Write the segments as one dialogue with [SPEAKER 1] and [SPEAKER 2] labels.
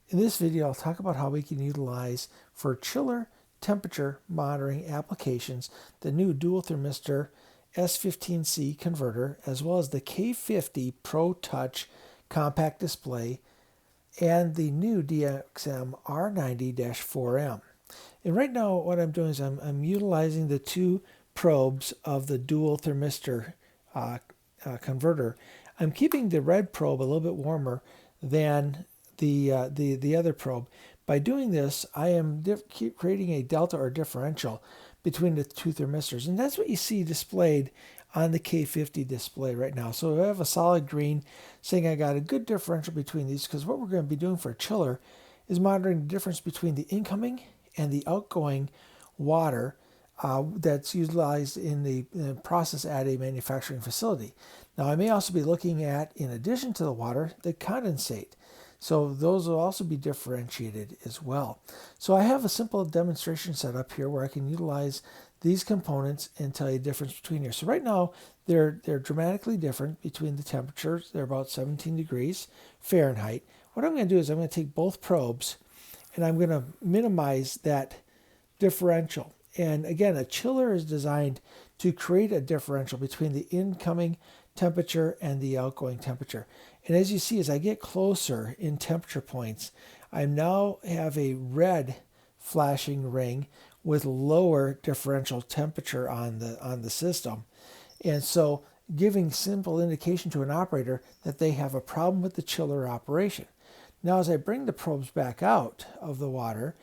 [SPEAKER 1] In this video, I'll talk about how we can utilize for chiller temperature monitoring applications the new dual thermistor S15C converter, as well as the K50 Pro Touch compact display and the new DXM R90-4M. And right now what I'm doing is I'm utilizing the two probes of the dual thermistor converter. I'm keeping the red probe a little bit warmer than the other probe. By doing this, I am creating a delta or differential between the two thermistors, and that's what you see displayed on the K50 display right now. So I have a solid green saying I got a good differential between these, because what we're going to be doing for a chiller is monitoring the difference between the incoming and the outgoing water that's utilized in the process at a manufacturing facility. Now I may also be looking at, in addition to the water, the condensate. So those will also be differentiated as well. So I have a simple demonstration set up here where I can utilize these components and tell you the difference between here. So right now they're dramatically different between the temperatures. They're about 17 degrees Fahrenheit. What I'm going to do is I'm going to take both probes and I'm going to minimize that differential. And again, a chiller is designed to create a differential between the incoming temperature and the outgoing temperature. And as you see, as I get closer in temperature points, I now have a red flashing ring with lower differential temperature on the system. And so giving simple indication to an operator that they have a problem with the chiller operation. Now as I bring the probes back out of the water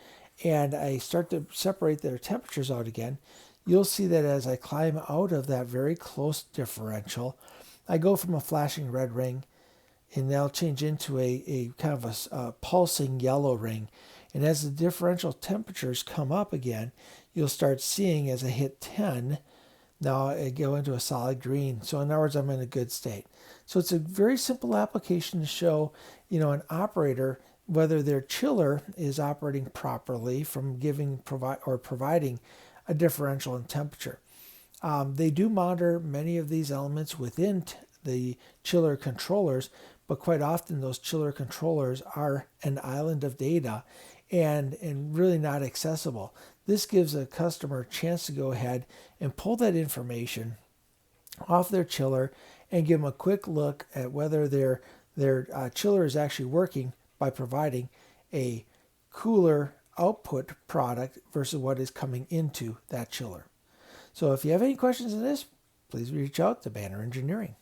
[SPEAKER 1] and I start to separate their temperatures out again, you'll see that as I climb out of that very close differential, I go from a flashing red ring and they'll change into a kind of a pulsing yellow ring. And as the differential temperatures come up again, you'll start seeing as I hit 10, now I go into a solid green. So in other words, I'm in a good state. So it's a very simple application to show, an operator whether their chiller is operating properly from providing a differential in temperature. They do monitor many of these elements within the chiller controllers, but quite often those chiller controllers are an island of data and really not accessible. This gives a customer a chance to go ahead and pull that information off their chiller and give them a quick look at whether their chiller is actually working by providing a cooler output product versus what is coming into that chiller. So if you have any questions on this, please reach out to Banner Engineering.